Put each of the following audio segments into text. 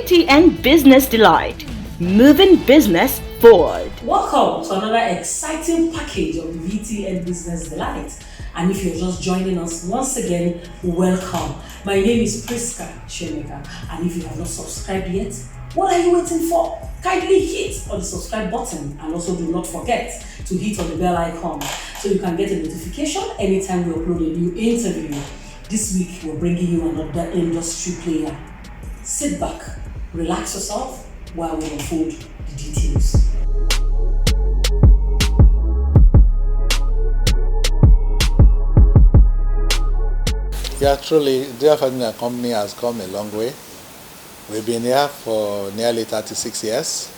VTN Bizness Delite, moving business forward. Welcome to another exciting package of VTN Bizness Delite. And if you're just joining us once again, welcome. My name is Priska Shemeka, and if you have not subscribed yet, what are you waiting for? Kindly hit on the subscribe button, and also do not forget to hit on the bell icon so you can get a notification anytime we upload a new interview. This week we're bringing you another industry player. Sit back, relax yourself while we unfold the details. Yeah, truly, Dear Family Company has come a long way. We've been here for nearly 36 years,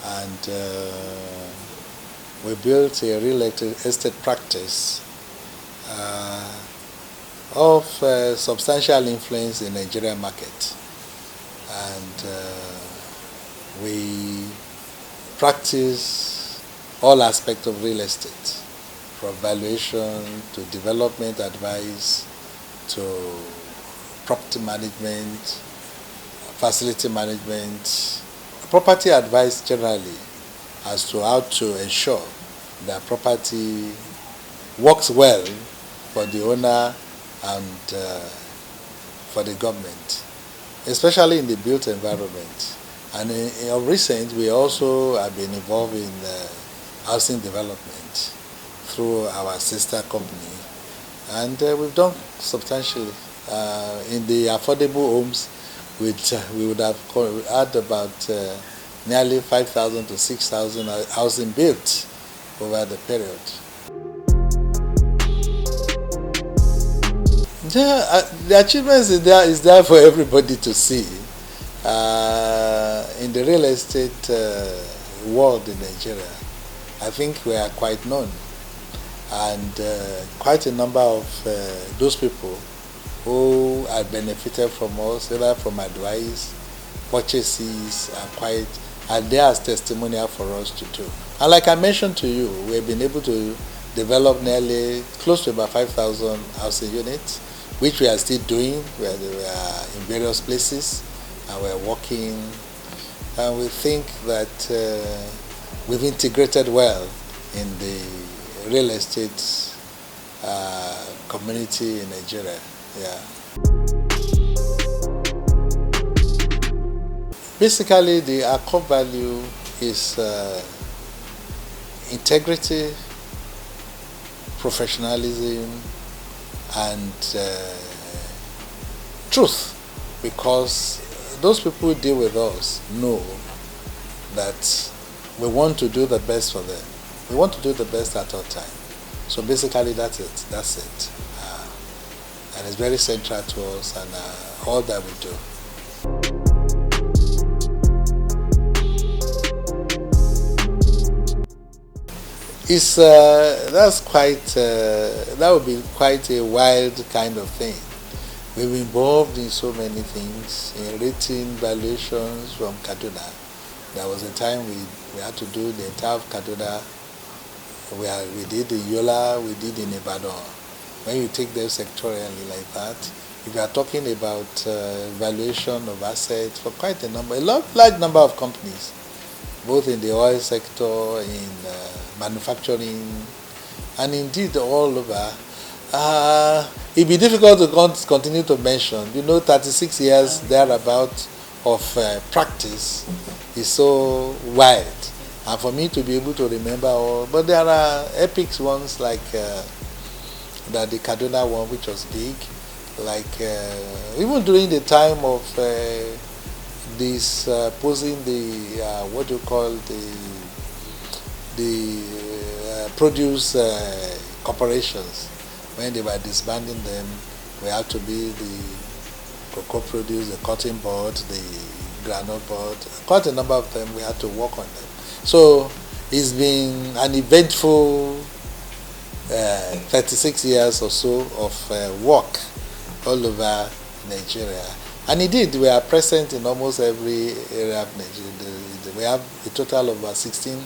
and we built a real estate practice of substantial influence in the Nigerian market. And we practice all aspects of real estate, from valuation to development advice to property management, facility management, property advice generally as to how to ensure that property works well for the owner and for the government, especially in the built environment. And of recent, we also have been involved in housing development through our sister company. And we've done substantially. In the affordable homes, which we would have had about nearly 5,000 to 6,000 housing built over the period. The achievements is there for everybody to see. In the real estate world in Nigeria, I think we are quite known. And quite a number of those people who have benefited from us, either from advice, purchases, are there as testimonial for us to do. And like I mentioned to you, we've been able to develop nearly close to about 5,000 housing units, which we are still doing. We are in various places, and we're working. And we think that we've integrated well in the real estate community in Nigeria. Yeah. Basically, our core value is integrity, professionalism, and truth, because those people who deal with us know that we want to do the best for them. We want to do the best at all time. So basically that's it. And it's very central to us and all that we do. That would be quite a wild kind of thing. We've been involved in so many things, in rating valuations from Kaduna. There was a time we had to do the entire Kaduna. We did in Yola, we did in Ibadan. When you take them sectorially like that, if you are talking about valuation of assets for quite a large number of companies, both in the oil sector, in manufacturing, and indeed all over. It'd be difficult to continue to mention. 36 years thereabout of practice is so wide. And for me to be able to remember all, but there are epic ones like the Kaduna one, which was big, like even during the time of this posing the produce corporations, when they were disbanding them, we had to be the cocoa produce, the cotton board, the granite board, quite a number of them. We had to work on them. So it's been an eventful 36 years or so of work all over Nigeria. And indeed, we are present in almost every area of Nigeria. We have a total of about 16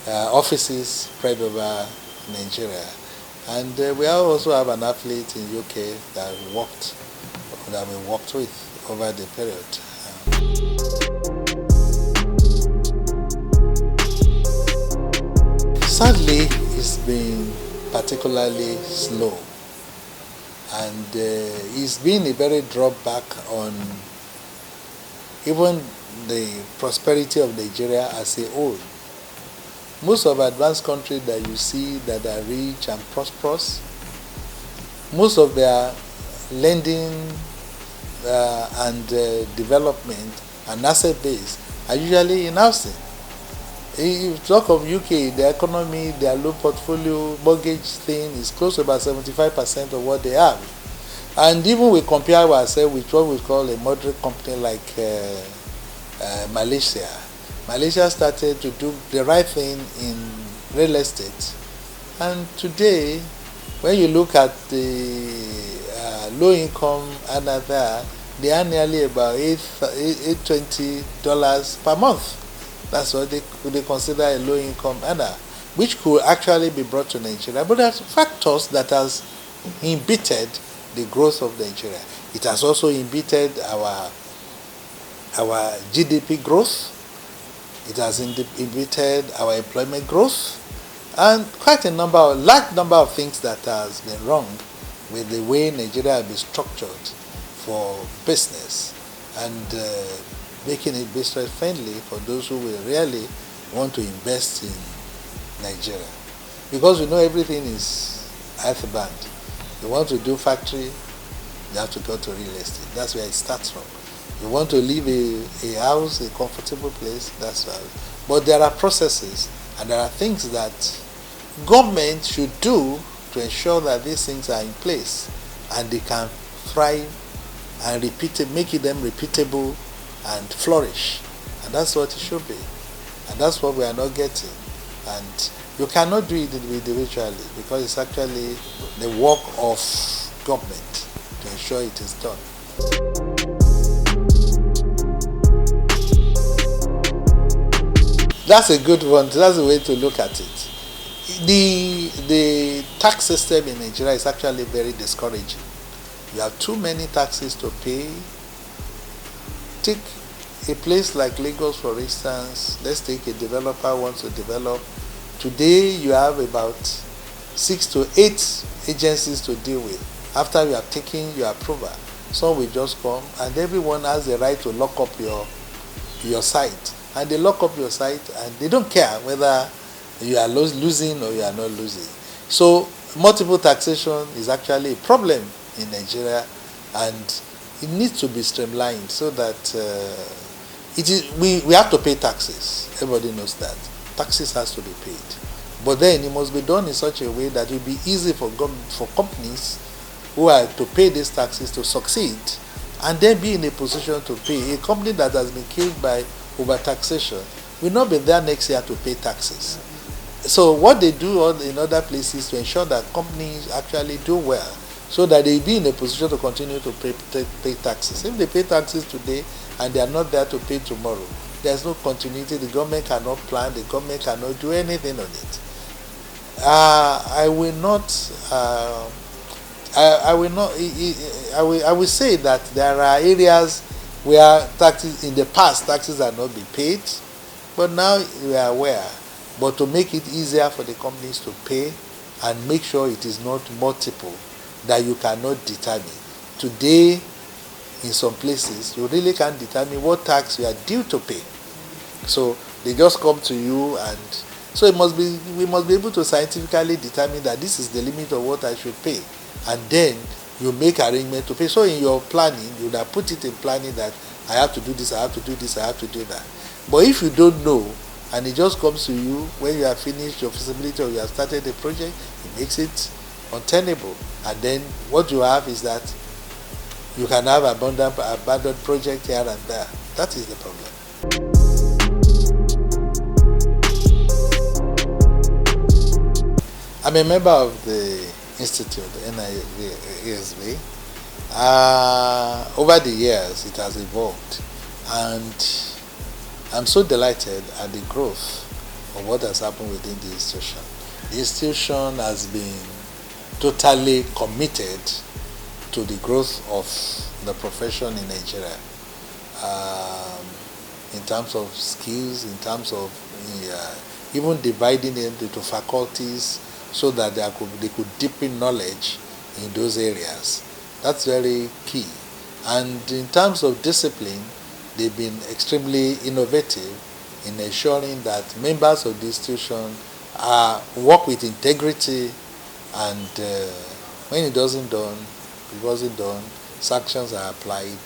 offices spread over Nigeria. And we also have an affiliate in UK that we worked with over the period. Sadly, it's been particularly slow, and it's been a very drawback on even the prosperity of Nigeria as a whole. Most of advanced countries that you see that are rich and prosperous, most of their lending and development and asset base are usually in housing. If you talk of UK, the economy, their low portfolio mortgage thing is close to about 75% of what they have. And even we compare ourselves with what we call a moderate company like Malaysia. Malaysia started to do the right thing in real estate. And today, when you look at the low income earner there, they are nearly about $820 per month. That's what they consider a low income earner, which could actually be brought to Nigeria. But there's factors that has impeded the growth of Nigeria. It has also impeded our GDP growth. It has impeded our employment growth, and quite a large number of things that has been wrong with the way Nigeria has been structured for business and making it business friendly for those who will really want to invest in Nigeria. Because we know everything is earthbound. You want to do factory, you have to go to real estate. That's where it starts from. You want to live a house, a comfortable place, that's how. But there are processes and there are things that government should do to ensure that these things are in place and they can thrive and make them repeatable and flourish. And that's what it should be. And that's what we are not getting. And you cannot do it individually because it's actually the work of government to ensure it is done. That's a good one. That's the way to look at it. The tax system in Nigeria is actually very discouraging. You have too many taxes to pay. Take a place like Lagos, for instance. Let's take a developer wants to develop. Today you have about 6 to 8 agencies to deal with. After you have taken your approval, some will just come and everyone has the right to lock up your site. And they lock up your site and they don't care whether you are losing or you are not losing. So multiple taxation is actually a problem in Nigeria, and it needs to be streamlined so that we have to pay taxes. Everybody knows that. Taxes has to be paid. But then it must be done in such a way that it will be easy for companies who are to pay these taxes to succeed and then be in a position to pay. A company that has been killed by overtaxation will not be there next year to pay taxes. So what they do in other places to ensure that companies actually do well so that they be in a position to continue to pay taxes. If they pay taxes today and they are not there to pay tomorrow, there's no continuity. The government cannot plan. The government cannot do anything on it. I will say that there are areas where taxes in the past taxes are not being paid, but now we are aware. But to make it easier for the companies to pay and make sure it is not multiple that you cannot determine. Today, in some places, you really can't determine what tax you are due to pay. So they just come to you, and so we must be able to scientifically determine that this is the limit of what I should pay, and then you make arrangement to pay. So in your planning, you would have put it in planning that I have to do this, I have to do this, I have to do that. But if you don't know, and it just comes to you when you have finished your feasibility or you have started the project, it makes it untenable. And then what you have is that you can have abandoned project here and there. That is the problem. I'm a member of the Institute, the NISV. Over the years, it has evolved, and I'm so delighted at the growth of what has happened within the institution. The institution has been totally committed to the growth of the profession in Nigeria. in terms of skills, in terms of even dividing them into faculties so that they could deepen knowledge in those areas. That's very key. And in terms of discipline, they've been extremely innovative in ensuring that members of the institution work with integrity, and when it wasn't done, sanctions are applied,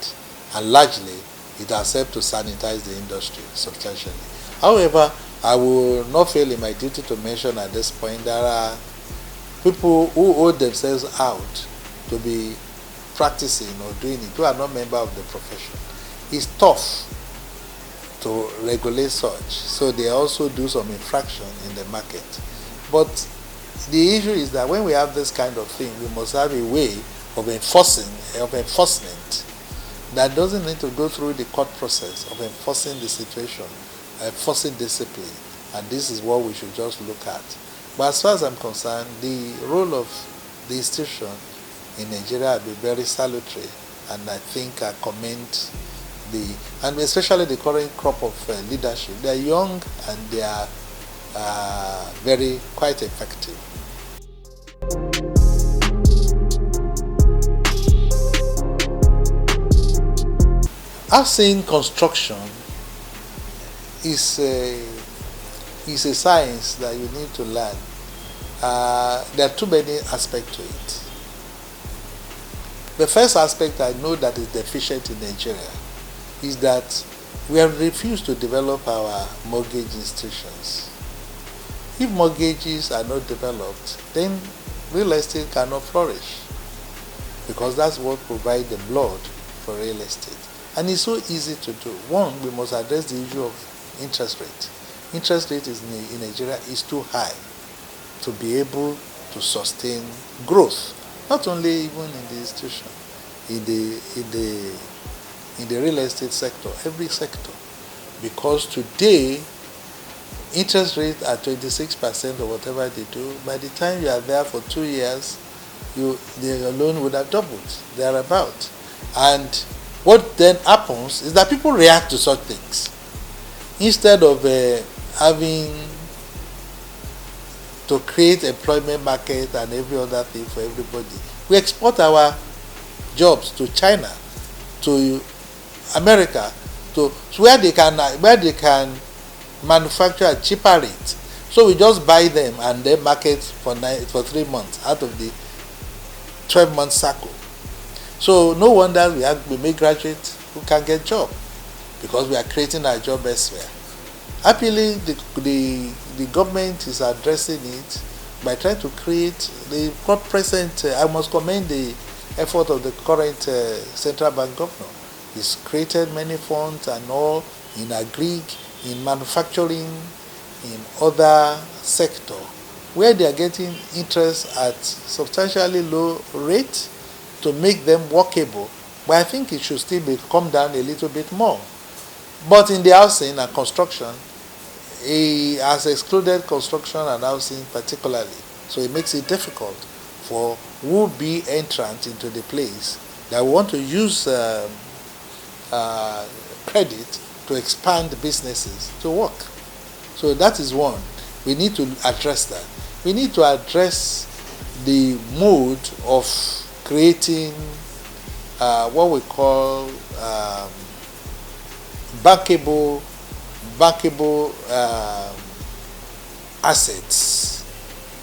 and largely it has helped to sanitize the industry substantially. However, I will not fail in my duty to mention at this point there are people who hold themselves out to be practicing or doing it who are not members of the profession. It's tough to regulate such, so they also do some infraction in the market. But the issue is that when we have this kind of thing, we must have a way of enforcement that doesn't need to go through the court process of enforcing the situation, enforcing discipline, and this is what we should just look at. But as far as I'm concerned, the role of the institution in Nigeria will be very salutary, and I think I commend and especially the current crop of leadership. They are young and they are quite effective. I've seen construction is a science that you need to learn. There are too many aspects to it. The first aspect I know that is deficient in Nigeria is that we have refused to develop our mortgage institutions. If mortgages are not developed, then real estate cannot flourish, because that's what provides the blood for real estate. And it's so easy to do. One, we must address the issue of interest rate. Interest rate in Nigeria is too high to be able to sustain growth, not only even in the institution, in the real estate sector, every sector. Because today, interest rates are 26% or whatever they do. By the time you are there for 2 years, the loan would have doubled, thereabout. And what then happens is that people react to such things. Instead of having to create employment market and every other thing for everybody, we export our jobs to China, to America, to where they can manufacture at cheaper rate. So we just buy them and then market for 3 months out of the 12-month cycle. So no wonder we make graduates who can get job, because we are creating our job elsewhere. Happily, the government is addressing it by trying to create the present. I must commend the effort of the current central bank governor. He's created many funds and all in agri, in manufacturing, in other sector, where they are getting interest at substantially low rate to make them workable. But I think it should still come down a little bit more. But in the housing and construction, he has excluded construction and housing particularly. So it makes it difficult for would-be entrant into the place that want to use credit to expand businesses to work. So that is one. We need to address that. We need to address the mode of creating what we call bankable assets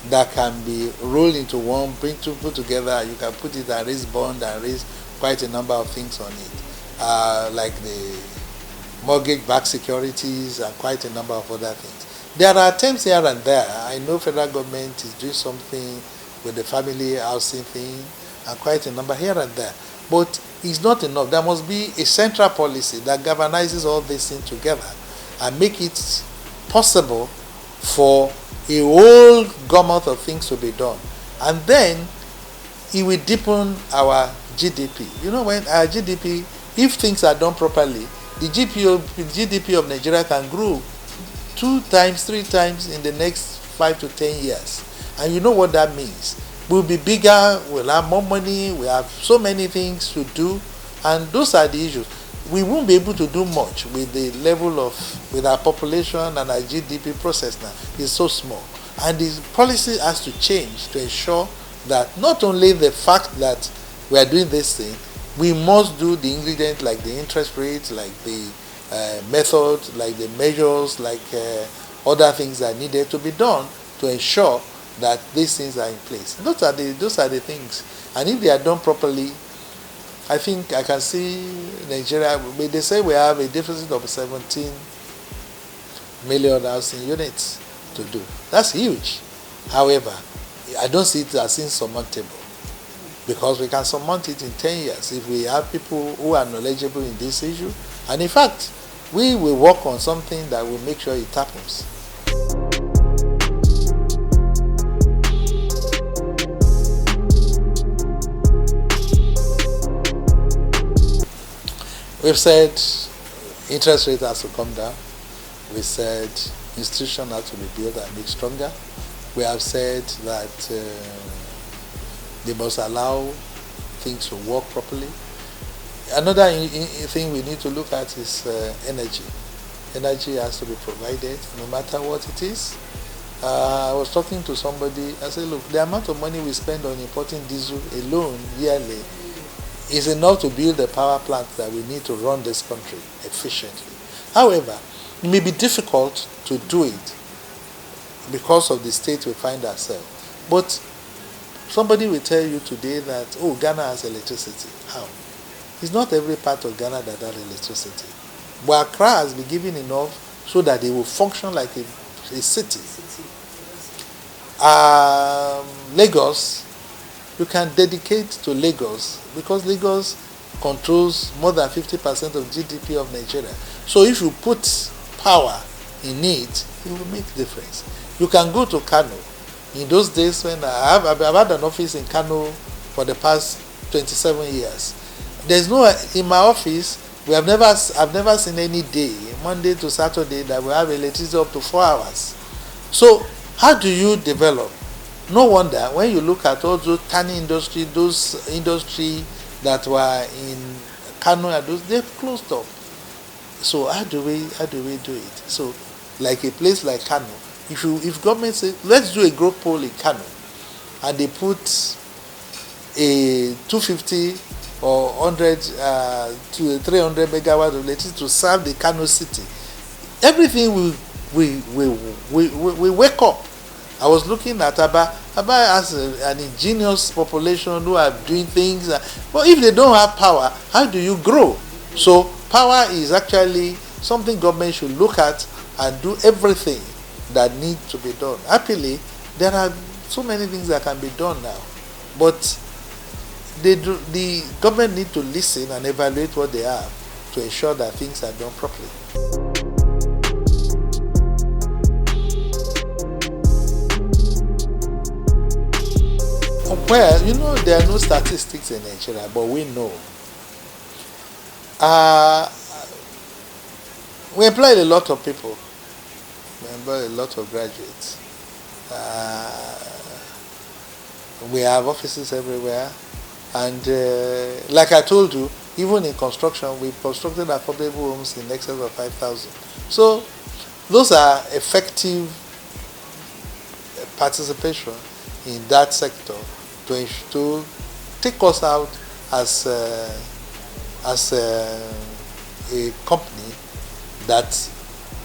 that can be rolled into one, put together. You can put it and raise bond and raise quite a number of things on it, like the mortgage-backed securities and quite a number of other things. There are attempts here and there. I know federal government is doing something with the family housing thing and quite a number here and there. But it's not enough. There must be a central policy that governs all these things together and make it possible for a whole gamut of things to be done. And then it will deepen our GDP. You know, when our GDP, if things are done properly, the GDP of Nigeria can grow 2 times, 3 times in the next 5 to 10 years. And you know what that means. We'll be bigger, we'll have more money, we have so many things to do, and those are the issues. we won't be able to do much with the level of, with our population and our GDP process now. It's so small. And the policy has to change to ensure that not only the fact that we are doing this thing, we must do the ingredients like the interest rates, like the method, like the measures, like other things that needed to be done to ensure that these things are in place. Those are the things. And if they are done properly, I think I can see Nigeria, they say we have a deficit of 17 million housing units to do. That's huge. However, I don't see it as insurmountable, because we can surmount it in 10 years if we have people who are knowledgeable in this issue. And in fact, we will work on something that will make sure it happens. We've said interest rate has to come down. We said institutions have to be built and made stronger. We have said that they must allow things to work properly. Another thing we need to look at is energy. Energy has to be provided no matter what it is. I was talking to somebody, I said, look, the amount of money we spend on importing diesel alone yearly is enough to build the power plant that we need to run this country efficiently. However, it may be difficult to do it because of the state we find ourselves. But somebody will tell you today that, oh, Ghana has electricity. How? It's not every part of Ghana that has electricity. But Accra has been given enough so that they will function like a city. Lagos, you can dedicate to Lagos because Lagos controls more than 50% of GDP of Nigeria. So if you put power in it, it will make a difference. You can go to Kano. In those days when I've had an office in Kano for the past 27 years. There's no, in my office, I've never seen any day, Monday to Saturday, that we have electricity up to 4 hours. So how do you develop? No wonder when you look at all those tanning industry, those industry that were in Kano and those, they've closed up. So how do we do it? So like a place like Kano, if government says let's do a growth pole in Kano, and they put a 250 or 100 to 300 megawatts of electricity to serve the Kano city, everything we wake up. I was looking at Aba. Aba has an ingenious population who are doing things. But if they don't have power, how do you grow? So power is actually something government should look at and do everything that needs to be done. Happily, there are so many things that can be done now. But the government need to listen and evaluate what they have to ensure that things are done properly. Well, you know, there are no statistics in Nigeria, but we know. We employ a lot of people. We employ a lot of graduates. We have offices everywhere. And like I told you, even in construction, we constructed affordable homes in excess of 5,000. So those are effective participation in that sector to take us out as a company that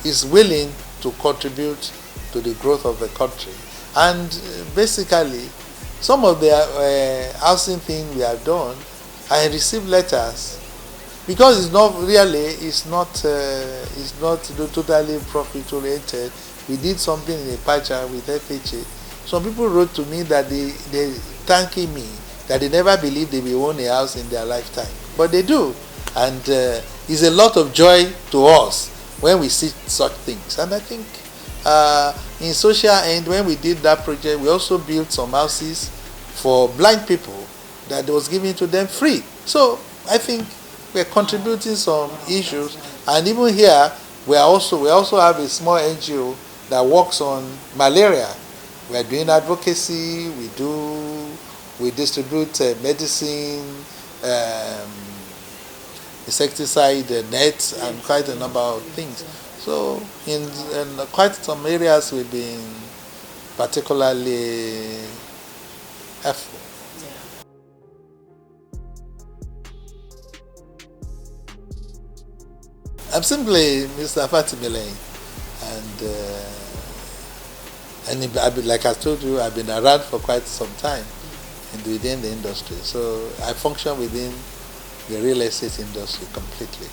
is willing to contribute to the growth of the country. And basically, some of the housing thing we have done, I received letters because it's not totally profit oriented. We did something in a patcher with FHA. Some people wrote to me that they thanking me that they never believed they will own a house in their lifetime, but they do, and it's a lot of joy to us when we see such things. And I think in social end, when we did that project, we also built some houses for blind people that was given to them free. So I think we're contributing some issues, and even here we also have a small NGO that works on malaria. We are doing advocacy. We distribute medicine, insecticide nets and quite a number of things. So in quite some areas we've been particularly helpful. I'm simply Mr. Fatimile, and like I told you, I've been around for quite some time within the industry. So I function within the real estate industry completely.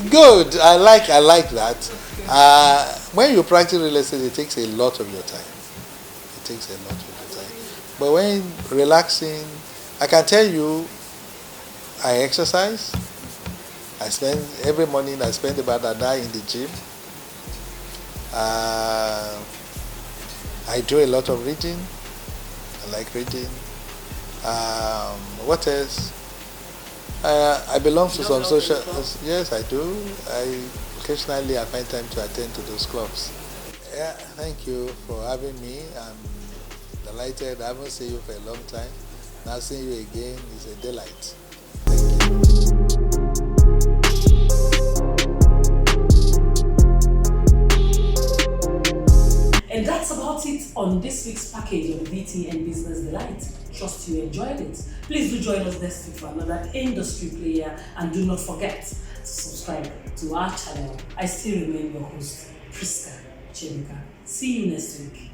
Good. I like that. When you practice real estate, it takes a lot of your time. It takes a lot of your time. But when relaxing, I can tell you, I exercise. I spend every morning. I spend about an hour in the gym. I do a lot of reading. I like reading. What else? I belong to some social. Yes, I do. Occasionally I find time to attend to those clubs. Yeah, thank you for having me. I'm delighted. I haven't seen you for a long time. Now seeing you again is a delight. And that's about it on this week's package of VTN Bizness Delite. Trust you enjoyed it. Please do join us next week for another industry player, and do not forget to subscribe to our channel. I still remain your host, Priska Chemika. See you next week.